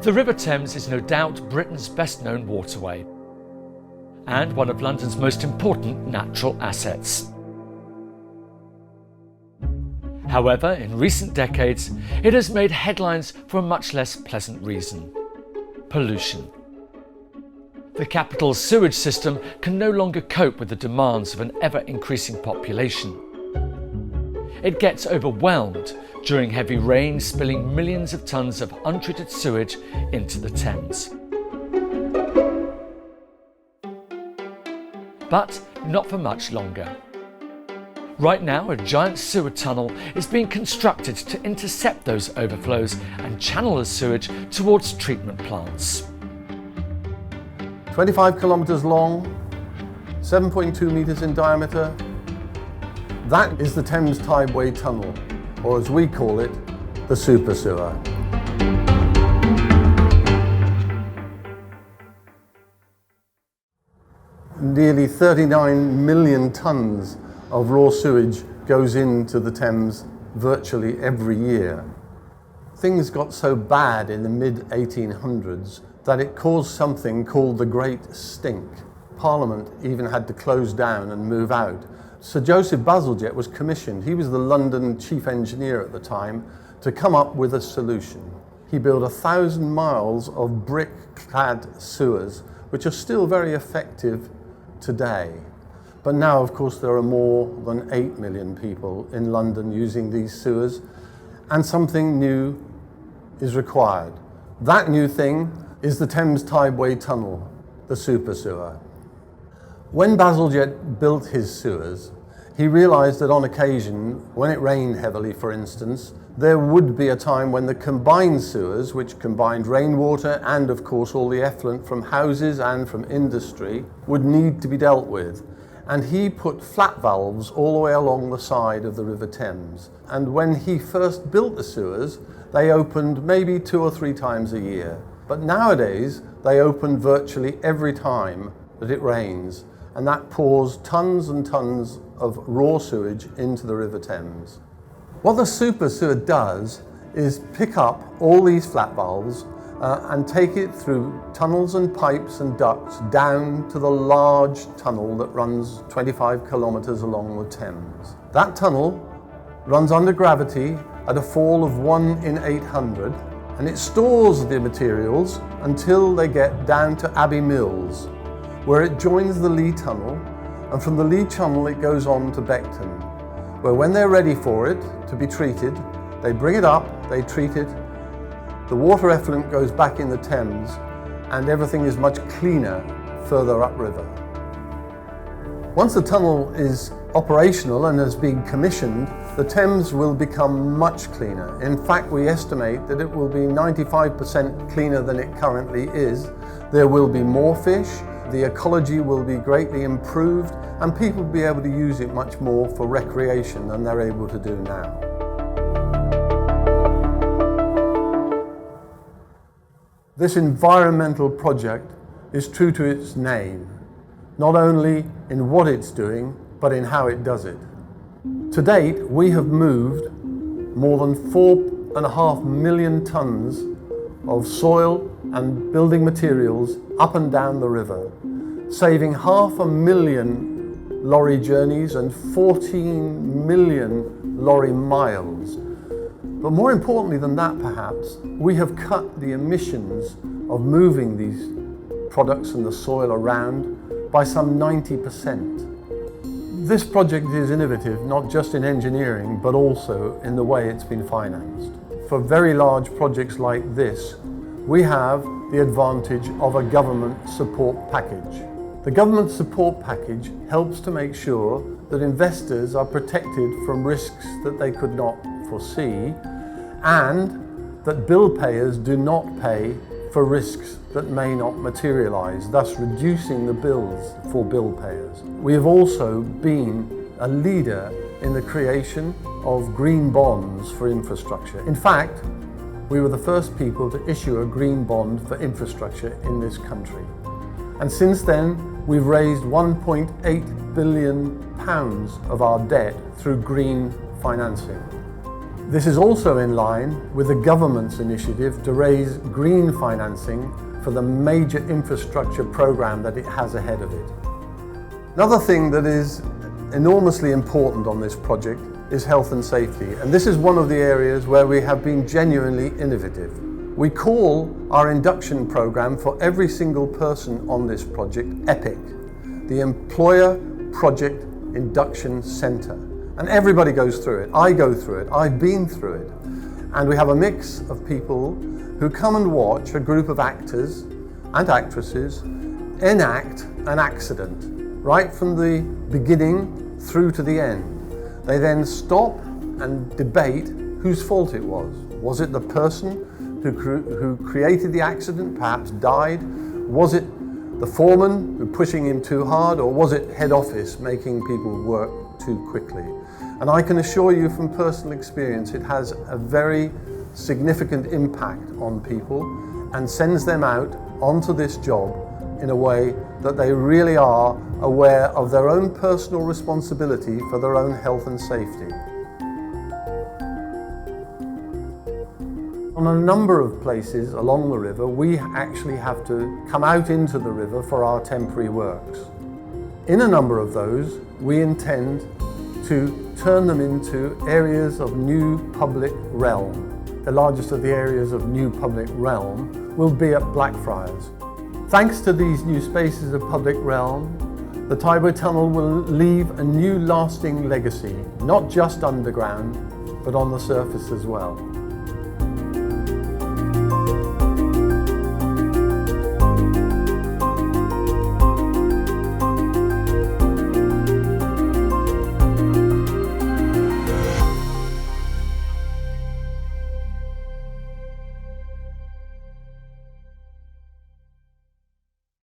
The River Thames is no doubt Britain's best-known waterway and one of London's most important natural assets. However, in recent decades, it has made headlines for a much less pleasant reason: pollution. The capital's sewage system can no longer cope with the demands of an ever-increasing population. It gets overwhelmed during heavy rain, spilling millions of tons of untreated sewage into the Thames. But not for much longer. Right now, a giant sewer tunnel is being constructed to intercept those overflows and channel the sewage towards treatment plants. 25 kilometres long, 7.2 metres in diameter. That is the Thames Tideway tunnel, or as we call it, the super sewer. Nearly 39 million tonnes of raw sewage goes into the Thames virtually every year. Things got so bad in the mid-1800s that it caused something called the Great Stink. Parliament even had to close down and move out. Sir Joseph Bazalgette was commissioned, he was the London chief engineer at the time, to come up with a solution. He built 1,000 miles of brick-clad sewers, which are still very effective today. But now, of course, there are more than 8 million people in London using these sewers, and something new is required. That new thing is the Thames Tideway Tunnel, the super sewer. When Bazalgette built his sewers, he realised that on occasion, when it rained heavily, for instance, there would be a time when the combined sewers, which combined rainwater and of course all the effluent from houses and from industry, would need to be dealt with. And he put flat valves all the way along the side of the River Thames. And when he first built the sewers, they opened maybe 2 or 3 times a year. But nowadays, they open virtually every time that it rains, and that pours tons and tons of raw sewage into the River Thames. What the super sewer does is pick up all these flat valves and take it through tunnels and pipes and ducts down to the large tunnel that runs 25 kilometres along the Thames. That tunnel runs under gravity at a fall of 1 in 800, and it stores the materials until they get down to Abbey Mills, where it joins the Lee Tunnel, and from the Lee Tunnel it goes on to Beckton, where when they're ready for it to be treated, they bring it up, they treat it, the water effluent goes back in the Thames, and everything is much cleaner further upriver. Once the tunnel is operational and has been commissioned, the Thames will become much cleaner. In fact, we estimate that it will be 95% cleaner than it currently is. There will be more fish, the ecology will be greatly improved, and people will be able to use it much more for recreation than they're able to do now. This environmental project is true to its name, not only in what it's doing, but in how it does it. To date, we have moved more than 4.5 million tonnes of soil and building materials up and down the river, saving 500,000 lorry journeys and 14 million lorry miles. But more importantly than that, perhaps, we have cut the emissions of moving these products and the soil around by some 90%. This project is innovative, not just in engineering, but also in the way it's been financed. For very large projects like this, we have the advantage of a government support package. The government support package helps to make sure that investors are protected from risks that they could not foresee, and that bill payers do not pay for risks that may not materialise, thus reducing the bills for bill payers. We have also been a leader in the creation of green bonds for infrastructure. In fact, we were the first people to issue a green bond for infrastructure in this country. And since then, we've raised £1.8 billion of our debt through green financing. This is also in line with the government's initiative to raise green financing for the major infrastructure program that it has ahead of it. Another thing that is enormously important on this project is health and safety, and this is one of the areas where we have been genuinely innovative. We call our induction program for every single person on this project EPIC, the Employer Project Induction Centre. And everybody goes through it. I go through it. I've been through it. And we have a mix of people who come and watch a group of actors and actresses enact an accident, right from the beginning through to the end. They then stop and debate whose fault it was. Was it the person who created the accident, perhaps died? Was it the foreman who pushing him too hard, or was it head office making people work too quickly? And I can assure you from personal experience, it has a very significant impact on people and sends them out onto this job in a way that they really are aware of their own personal responsibility for their own health and safety. On a number of places along the river, we actually have to come out into the river for our temporary works. In a number of those, we intend to turn them into areas of new public realm. The largest of the areas of new public realm will be at Blackfriars. Thanks to these new spaces of public realm, the Tideway Tunnel will leave a new lasting legacy, not just underground, but on the surface as well.